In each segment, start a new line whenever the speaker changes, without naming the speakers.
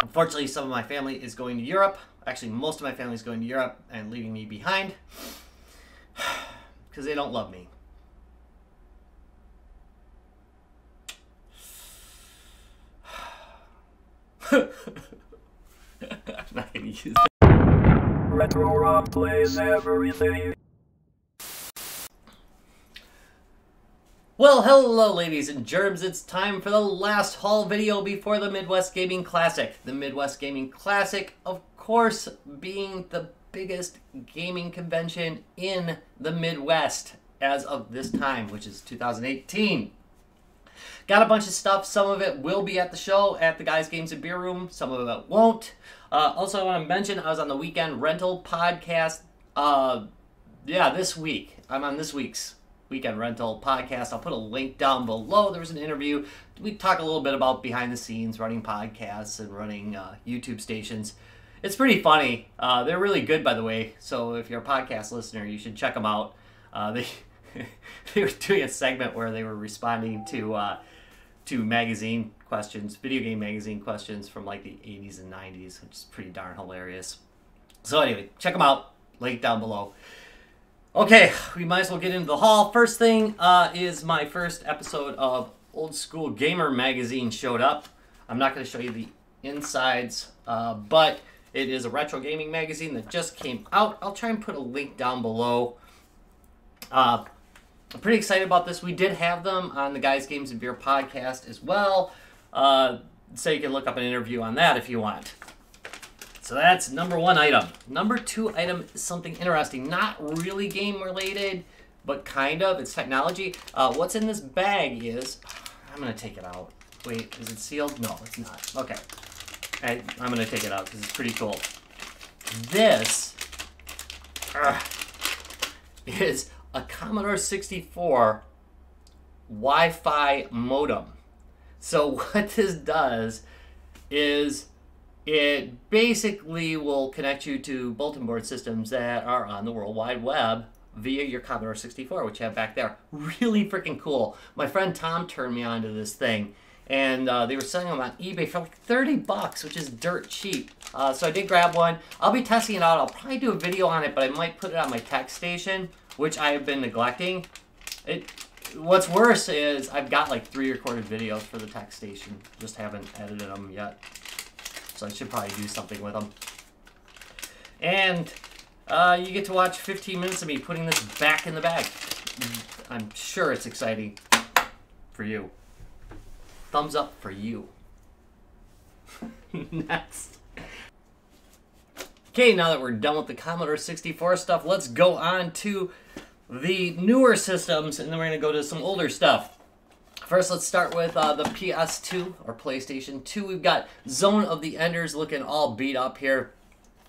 Unfortunately, some of my family is going to Europe. Actually, most of my family is going to Europe and leaving me behind because they don't love me. I'm not going to use that.
Retro Rock plays everything.
Well, hello ladies and germs, it's time for the last haul video before the Midwest Gaming Classic. The Midwest Gaming Classic, of course, being the biggest gaming convention in the Midwest as of this time, which is 2018. Got a bunch of stuff. Some of it will be at the show at the Guys, Games, and Beer Room. Some of it won't. Also, I want to mention I was on the Weekend Rental podcast. This week. I'm on this week's Weekend Rental podcast. I'll put a link down below. There was an interview. We talk a little bit about behind the scenes, running podcasts and running YouTube stations. It's pretty funny. They're really good, by the way. So if you're a podcast listener, you should check them out. They were doing a segment where they were responding to magazine questions, video game magazine questions from like the 80s and 90s, which is pretty darn hilarious. So anyway, check them out. Link down below. Okay, we might as well get into the haul. First thing is my first episode of Old School Gamer magazine showed up. I'm not going to show you the insides, but it is a retro gaming magazine that just came out. I'll try and put a link down below. I'm pretty excited about this. We did have them on the Guys, Games, and Beer podcast as well, so you can look up an interview on that if you want. So that's number one item. Number two item is something interesting. Not really game related, but kind of. It's technology. What's in this bag is... I'm going to take it out. Wait, is it sealed? No, it's not. Okay. I'm going to take it out because it's pretty cool. This is a Commodore 64 Wi-Fi modem. So what this does is it basically will connect you to bulletin board systems that are on the World Wide Web via your Commodore 64, which you have back there. Really freaking cool. My friend Tom turned me on to this thing, and they were selling them on eBay for like 30 bucks, which is dirt cheap. So I did grab one. I'll be testing it out. I'll probably do a video on it, but I might put it on my tech station, which I have been neglecting. What's worse is I've got like 3 recorded videos for the tech station. Just haven't edited them yet. So I should probably do something with them. And you get to watch 15 minutes of me putting this back in the bag. I'm sure it's exciting for you. Thumbs up for you. Next. Okay, now that we're done with the Commodore 64 stuff, let's go on to the newer systems, and then we're going to go to some older stuff. First, let's start with the PS2, or PlayStation 2. We've got Zone of the Enders looking all beat up here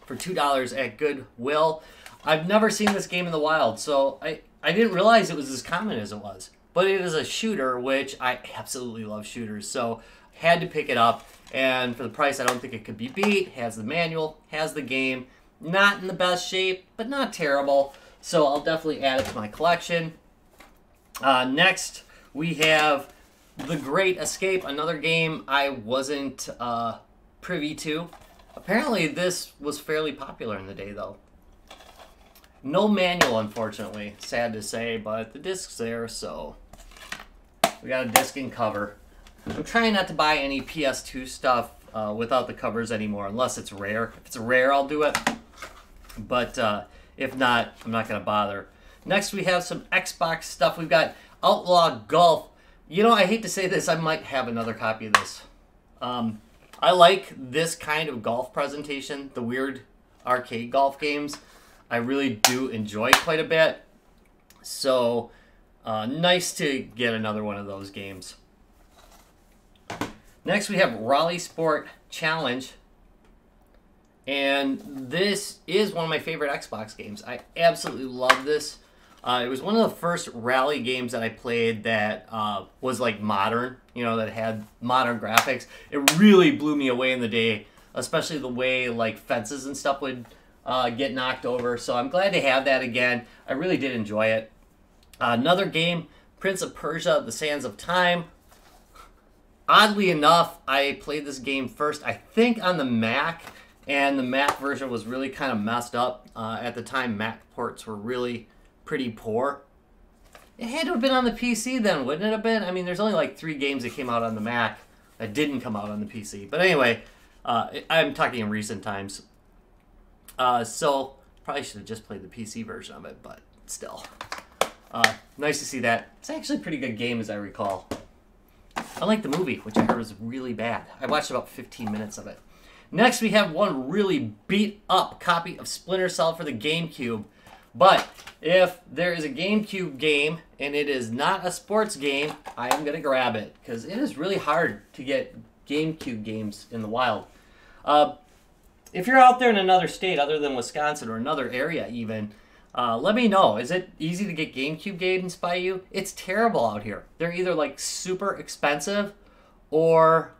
for $2 at Goodwill. I've never seen this game in the wild, so I didn't realize it was as common as it was. But it is a shooter, which I absolutely love shooters, so had to pick it up. And for the price, I don't think it could be beat. Has the manual, has the game. Not in the best shape, but not terrible. So I'll definitely add it to my collection. Next, we have The Great Escape, another game I wasn't privy to. Apparently this was fairly popular in the day, though. No manual, unfortunately. Sad to say, but the disc's there, so we got a disc and cover. I'm trying not to buy any PS2 stuff without the covers anymore, unless it's rare. If it's rare, I'll do it. But if not, I'm not going to bother. Next, we have some Xbox stuff. We've got Outlaw Golf. You know, I hate to say this, I might have another copy of this. I like this kind of golf presentation, the weird arcade golf games. I really do enjoy quite a bit. So, nice to get another one of those games. Next, we have Raleigh Sport Challenge. And this is one of my favorite Xbox games. I absolutely love this. It was one of the first rally games that I played that was like modern, you know, that had modern graphics. It really blew me away in the day, especially the way like fences and stuff would get knocked over. So I'm glad to have that again. I really did enjoy it. Another game, Prince of Persia, The Sands of Time. Oddly enough, I played this game first, I think, on the Mac, and the Mac version was really kind of messed up. At the time, Mac ports were really pretty poor. It had to have been on the PC then, wouldn't it have been? I mean, there's only like 3 games that came out on the Mac that didn't come out on the PC. But anyway, I'm talking in recent times. So, probably should have just played the PC version of it, but still. Nice to see that. It's actually a pretty good game, as I recall. Unlike the movie, which I heard was really bad. I watched about 15 minutes of it. Next, we have one really beat-up copy of Splinter Cell for the Gamecube. But if there is a Gamecube game and it is not a sports game, I am going to grab it, because it is really hard to get Gamecube games in the wild. If you're out there in another state other than Wisconsin or another area even, let me know. Is it easy to get Gamecube games by you? It's terrible out here. They're either like super expensive or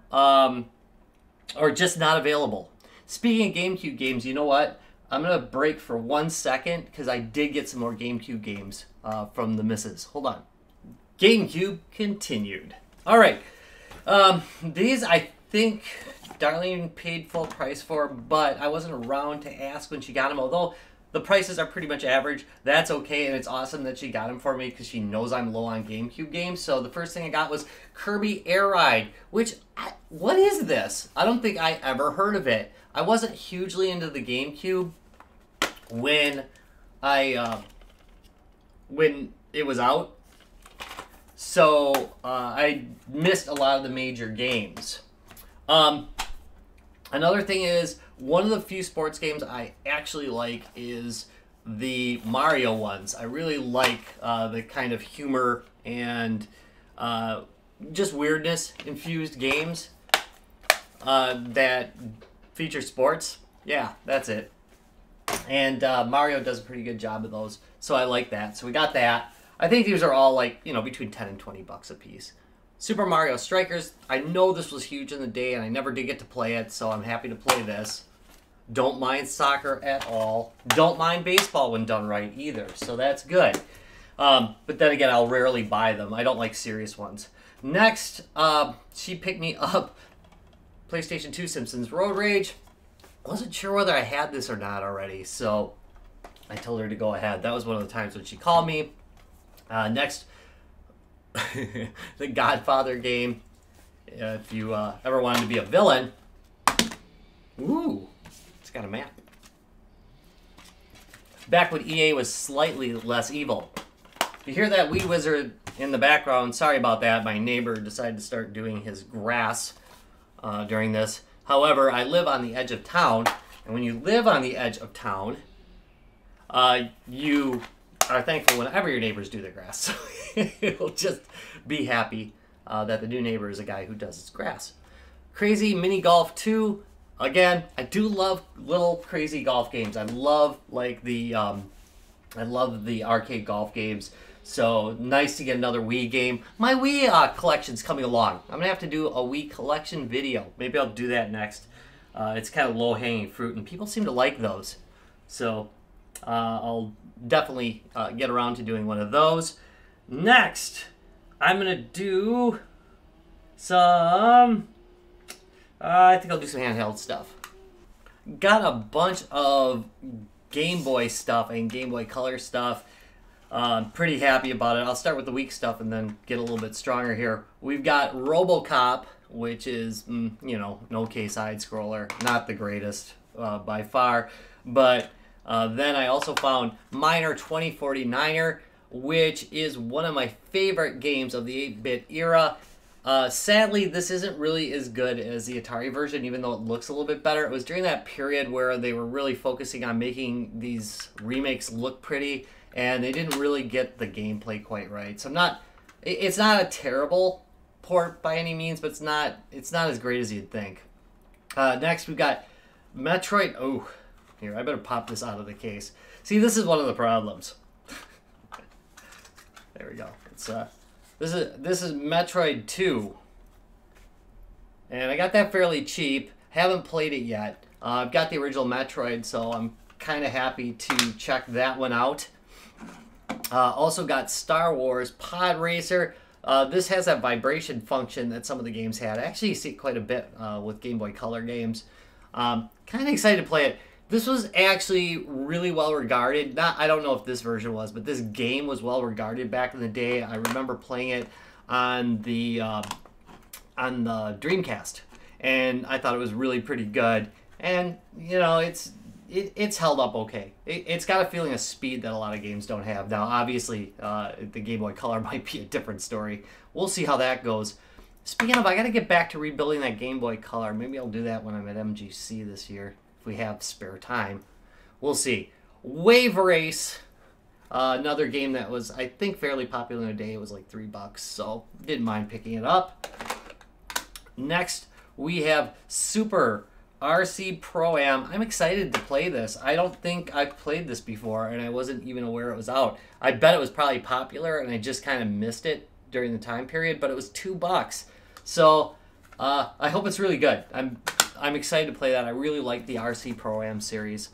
just not available. Speaking of Gamecube games, you know what? I'm going to break for 1 second because I did get some more Gamecube games from the missus. Hold on. Gamecube continued. All right. These I think Darlene paid full price for, but I wasn't around to ask when she got them, although the prices are pretty much average. That's okay, and it's awesome that she got them for me because she knows I'm low on Gamecube games. So the first thing I got was Kirby Air Ride, which, what is this? I don't think I ever heard of it. I wasn't hugely into the Gamecube when when it was out, so I missed a lot of the major games. Another thing is, one of the few sports games I actually like is the Mario ones. I really like the kind of humor and just weirdness infused games that feature sports. Yeah, that's it. And Mario does a pretty good job of those, so I like that. So we got that. I think these are all like, you know, between 10 and 20 bucks a piece. Super Mario Strikers, I know this was huge in the day and I never did get to play it, so I'm happy to play this. Don't mind soccer at all. Don't mind baseball when done right either, so that's good. But then again, I'll rarely buy them. I don't like serious ones. Next, she picked me up PlayStation 2 Simpsons Road Rage. Wasn't sure whether I had this or not already, so I told her to go ahead. That was one of the times when she called me. Next, the Godfather game. If you ever wanted to be a villain. Ooh, it's got a map. Back when EA was slightly less evil. You hear that wee wizard in the background. Sorry about that. My neighbor decided to start doing his grass during this. However, I live on the edge of town, and when you live on the edge of town, you are thankful whenever your neighbors do their grass. So you'll just be happy that the new neighbor is a guy who does his grass. Crazy Mini Golf 2. Again, I do love little crazy golf games. I love like the arcade golf games. So nice to get another Wii game. My Wii collection's coming along. I'm gonna have to do a Wii collection video. Maybe I'll do that next. It's kind of low-hanging fruit, and people seem to like those. So I'll definitely get around to doing one of those. Next, I'm gonna do some. I think I'll do some handheld stuff. Got a bunch of Game Boy stuff and Game Boy Color stuff. Pretty happy about it. I'll start with the weak stuff and then get a little bit stronger here. We've got RoboCop, which is, you know, an okay side scroller. Not the greatest by far. But then I also found Miner 2049er, which is one of my favorite games of the 8-bit era. Sadly, this isn't really as good as the Atari version, even though it looks a little bit better. It was during that period where they were really focusing on making these remakes look pretty, and they didn't really get the gameplay quite right. So it's not a terrible port by any means, but it's not as great as you'd think. Next, we've got Metroid. Oh, here, I better pop this out of the case. See, this is one of the problems. There we go. It's this is Metroid 2, and I got that fairly cheap. Haven't played it yet. I've got the original Metroid, so I'm kind of happy to check that one out. Also got Star Wars Pod Racer. This has that vibration function that some of the games had. I actually see it quite a bit with Game Boy Color games. Kind of excited to play it. This was actually really well regarded. I don't know if this version was, but this game was well regarded back in the day. I remember playing it on the Dreamcast, and I thought it was really pretty good. And you know, it's held up okay. It's got a feeling of speed that a lot of games don't have. Now, obviously, the Game Boy Color might be a different story. We'll see how that goes. Speaking of, I got to get back to rebuilding that Game Boy Color. Maybe I'll do that when I'm at MGC this year, if we have spare time. We'll see. Wave Race, another game that was, I think, fairly popular in a day. It was like $3, so didn't mind picking it up. Next, we have Super RC Pro-Am. I'm excited to play this. I don't think I've played this before, and I wasn't even aware it was out. I bet it was probably popular, and I just kind of missed it during the time period, but it was $2. So I hope it's really good. I'm excited to play that. I really like the RC Pro-Am series.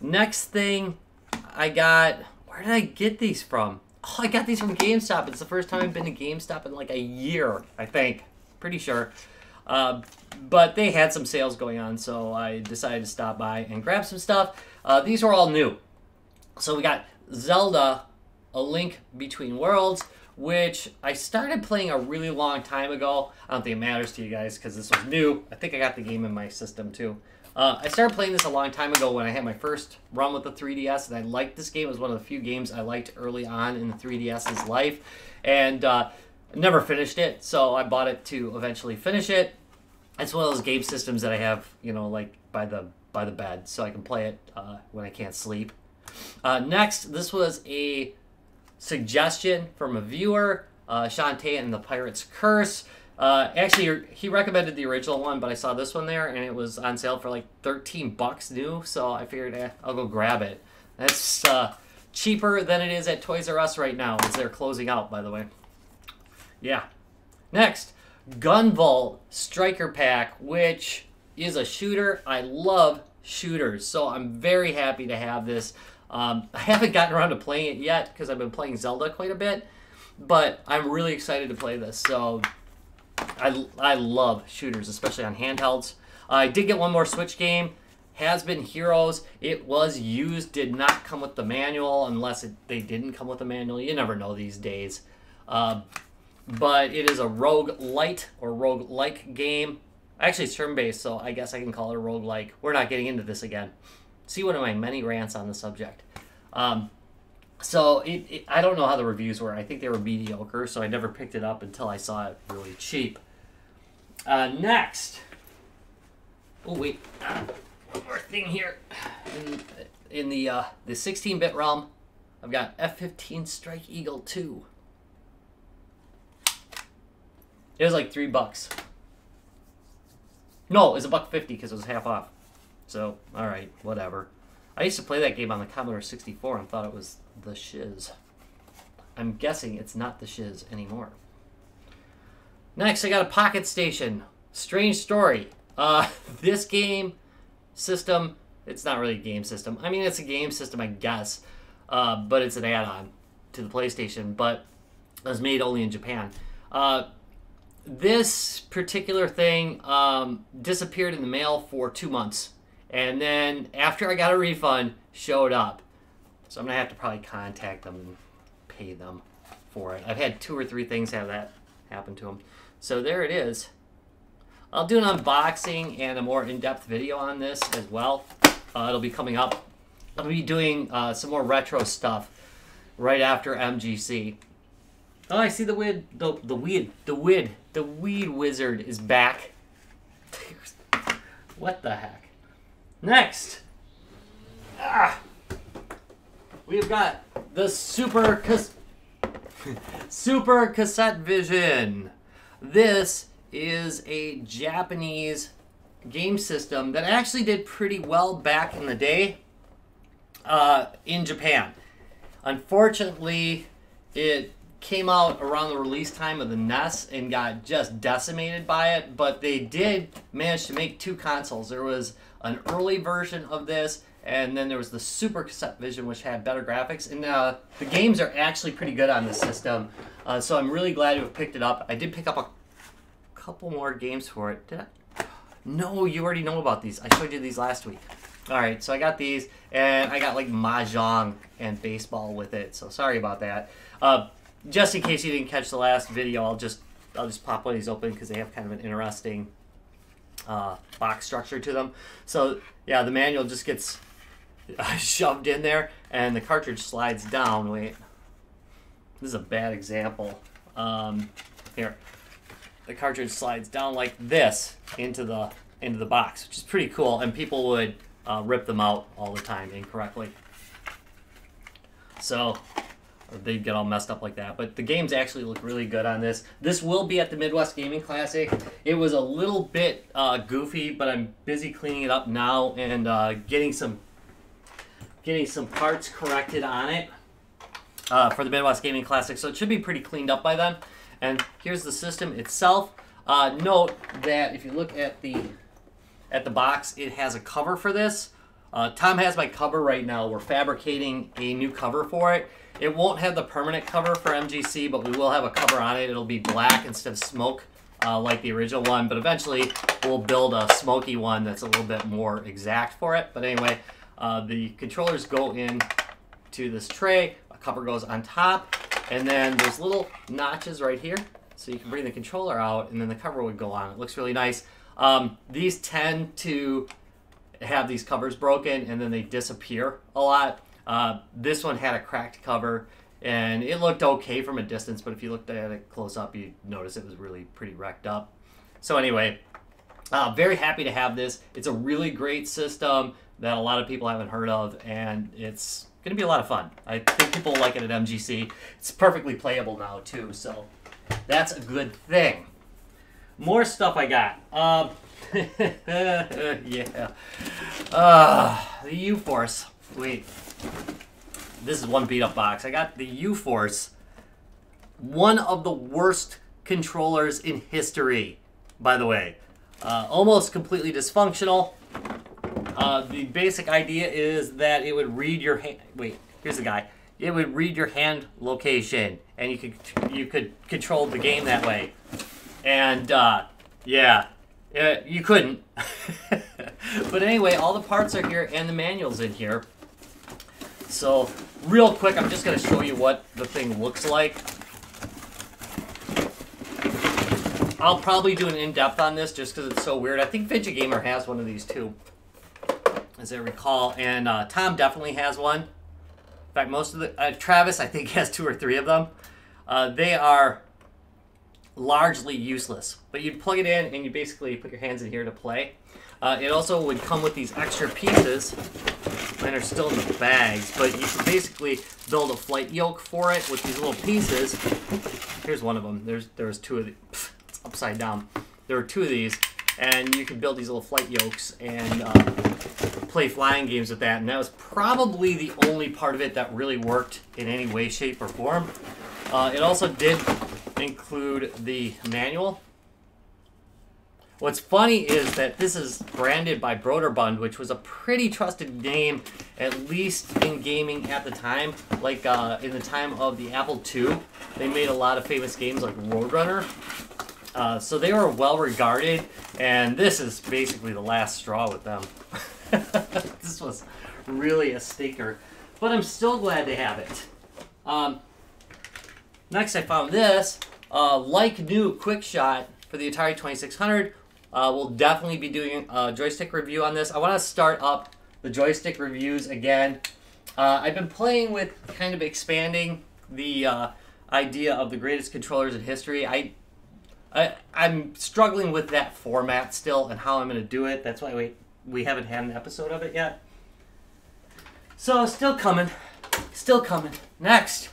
Next thing I got, where did I get these from? Oh, I got these from GameStop. It's the first time I've been to GameStop in like a year, I think. Pretty sure. But they had some sales going on, so I decided to stop by and grab some stuff. These are all new. So we got Zelda, A Link Between Worlds, which I started playing a really long time ago. I don't think it matters to you guys because this was new. I think I got the game in my system too. I started playing this a long time ago when I had my first run with the 3DS, and I liked this game. It was one of the few games I liked early on in the 3DS's life, and never finished it, so I bought it to eventually finish it. It's one of those game systems that I have, you know, like by the bed, so I can play it when I can't sleep. Next, this was a suggestion from a viewer, Shantae and the Pirate's Curse. Actually, he recommended the original one, but I saw this one there, and it was on sale for like $13 new, so I figured I'll go grab it. That's cheaper than it is at Toys R Us right now, as they're closing out, by the way. Yeah. Next, Gunvolt Striker Pack, which is a shooter. I love shooters, so I'm very happy to have this. I haven't gotten around to playing it yet because I've been playing Zelda quite a bit, but I'm really excited to play this. So I love shooters, especially on handhelds. I did get one more Switch game, Has Been Heroes. It was used, did not come with the manual, unless they didn't come with the manual. You never know these days. But it is a roguelite or roguelike game. Actually, it's turn-based, so I guess I can call it a roguelike. We're not getting into this again. See one of my many rants on the subject. So I don't know how the reviews were. I think they were mediocre, so I never picked it up until I saw it really cheap. Next. Oh, wait. One more thing here. In the 16-bit realm, I've got F-15 Strike Eagle 2. It was like $3. No, it was $1.50 because it was half off. So, alright, whatever. I used to play that game on the Commodore 64 and thought it was the shiz. I'm guessing it's not the shiz anymore. Next, I got a Pocket Station. Strange story. This game system, it's not really a game system. I mean, it's a game system, I guess. But it's an add-on to the PlayStation. But it was made only in Japan. This particular thing disappeared in the mail for 2 months. And then after I got a refund, showed up. So I'm going to have to probably contact them and pay them for it. I've had 2 or 3 things have that happen to them. So there it is. I'll do an unboxing and a more in-depth video on this as well. It'll be coming up. I'll be doing some more retro stuff right after MGC. Oh, I see the weed wizard is back. What the heck? Next, we've got the Super CassetteVision. This is a Japanese game system that actually did pretty well back in the day in Japan. Unfortunately, it came out around the release time of the NES and got just decimated by it, but they did manage to make 2 consoles. There was an early version of this and then there was the Super CassetteVision, which had better graphics. And the games are actually pretty good on this system, so I'm really glad to have picked it up. I did pick up a couple more games for it. Did I? No, you already know about these. I showed you these last week. All right, so I got these, and I got like Mahjong and baseball with it. So sorry about that. Just in case you didn't catch the last video, I'll just pop one of these open because they have kind of an interesting box structure to them. So yeah, the manual just gets shoved in there, and the cartridge slides down. Wait, this is a bad example. Here, the cartridge slides down like this into the box, which is pretty cool, and people would rip them out all the time incorrectly. So they'd get all messed up like that. But the games actually look really good on this. This will be at the Midwest Gaming Classic. It was a little bit goofy, but I'm busy cleaning it up now and getting some parts corrected on it for the Midwest Gaming Classic. So it should be pretty cleaned up by then. And here's the system itself. Note that if you look at the box, it has a cover for this. Tom has my cover right now. We're fabricating a new cover for it. It won't have the permanent cover for MGC, but we will have a cover on it. It'll be black instead of smoke like the original one, but eventually we'll build a smoky one that's a little bit more exact for it. But anyway, the controllers go in to this tray, a cover goes on top, and then there's little notches right here, so you can bring the controller out, and then the cover would go on. It looks really nice. These tend to have these covers broken, and then they disappear a lot. This one had a cracked cover, and it looked okay from a distance, but if you looked at it close up, you'd notice it was really pretty wrecked up. So anyway, very happy to have this. It's a really great system that a lot of people haven't heard of, and it's going to be a lot of fun. I think people like it at MGC. It's perfectly playable now, too, so that's a good thing. More stuff I got. Yeah. The U-Force. Wait. This is one beat-up box. I got the U-Force. One of the worst controllers in history, by the way. Almost completely dysfunctional. The basic idea is that it would read your hand. Wait, here's the guy. It would read your hand location, and you could control the game that way. And yeah, you couldn't. But anyway, all the parts are here, and the manual's in here. So real quick, I'm just going to show you what the thing looks like. I'll probably do an in-depth on this just because it's so weird. I think Fidget Gamer has one of these too, as I recall, and Tom definitely has one. In fact, most of the Travis, I think, has 2 or 3 of them. They are largely useless, but you plug it in and you basically put your hands in here to play. It also would come with these extra pieces, and they're still in the bags, but you can basically build a flight yoke for it with these little pieces. Here's one of them. There's 2 of these. It's upside down. There are 2 of these, and you can build these little flight yokes and play flying games with that, and that was probably the only part of it that really worked in any way, shape, or form. It also did include the manual. What's funny is that this is branded by Broderbund, which was a pretty trusted name, at least in gaming at the time. Like in the time of the Apple II, they made a lot of famous games like Roadrunner. So they were well regarded, and this is basically the last straw with them. This was really a stinker, but I'm still glad to have it. Next, I found this like new quick shot for the Atari 2600. We'll definitely be doing a joystick review on this. I want to start up the joystick reviews again. I've been playing with kind of expanding the idea of the greatest controllers in history. I'm struggling with that format still and how I'm going to do it. That's why we haven't had an episode of it yet. So, still coming. Still coming. Next.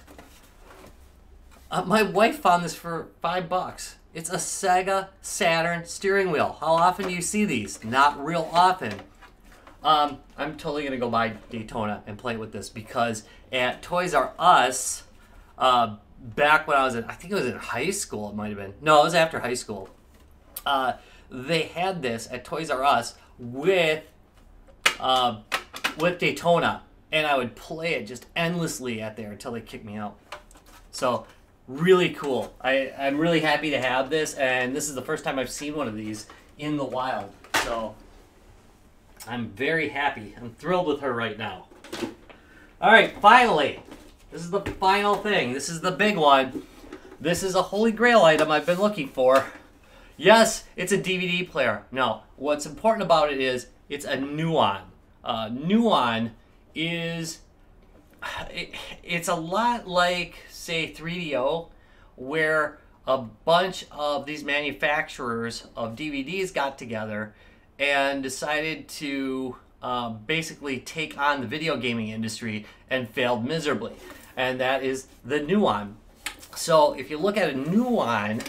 My wife found this for $5. It's a Sega Saturn steering wheel. How often do you see these? Not real often. I'm totally going to go buy Daytona and play with this because at Toys R Us, back when I think it was in high school, it might have been. No, it was after high school. They had this at Toys R Us with with Daytona, and I would play it just endlessly at there until they kicked me out. So really cool. I'm really happy to have this, and this is the first time I've seen one of these in the wild. So I'm very happy. I'm thrilled with her right now. All right, finally, this is the final thing. This is the big one. This is a holy grail item I've been looking for. Yes, it's a DVD player. No, what's important about it is it's a Nuon. Nuon is, it's a lot like, say, 3DO, where a bunch of these manufacturers of DVDs got together and decided to basically take on the video gaming industry and failed miserably. And that is the Nuon. So if you look at a Nuon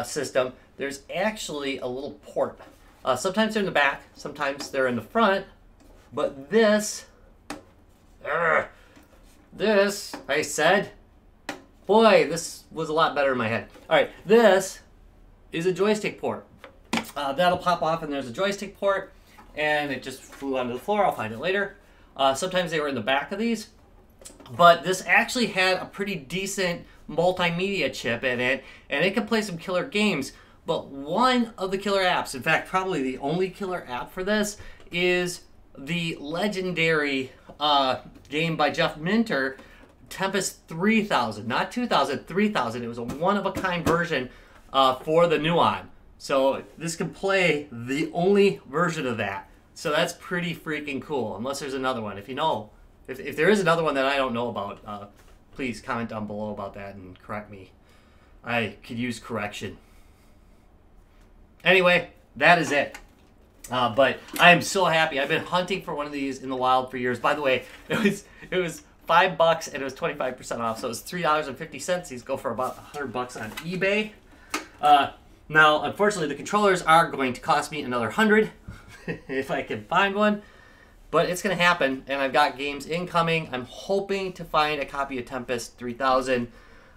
system, there's actually a little port. Sometimes they're in the back, sometimes they're in the front, but this, I said, boy, this was a lot better in my head. All right, this is a joystick port. That'll pop off and there's a joystick port, and it just flew onto the floor. I'll find it later. Sometimes they were in the back of these, but this actually had a pretty decent multimedia chip in it, and it could play some killer games. But one of the killer apps, in fact, probably the only killer app for this, is the legendary game by Jeff Minter, Tempest 3000. Not 2000, 3000. It was a one-of-a-kind version for the Nuon. So this can play the only version of that. So that's pretty freaking cool, unless there's another one. If you know, if there is another one that I don't know about, please comment down below about that and correct me. I could use correction. Anyway, that is it. But I am so happy. I've been hunting for one of these in the wild for years. By the way, it was $5 and it was 25% off, so it was $3.50. These go for about $100 on eBay. Now, unfortunately, the controllers are going to cost me another $100 if I can find one. But it's going to happen, and I've got games incoming. I'm hoping to find a copy of Tempest 3000.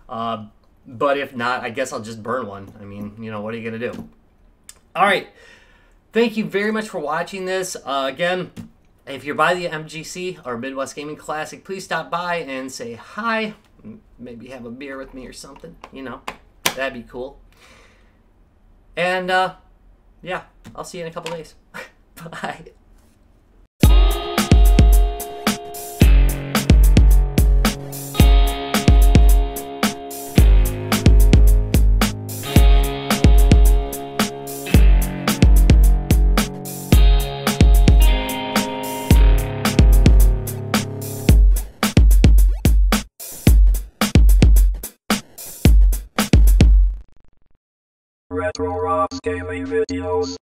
But if not, I guess I'll just burn one. I mean, you know, what are you going to do? All right. Thank you very much for watching this. Again, if you're by the MGC or Midwest Gaming Classic, please stop by and say hi. Maybe have a beer with me or something. You know, that'd be cool. And, yeah, I'll see you in a couple days. Bye.
Retro Rocks Gaming Videos.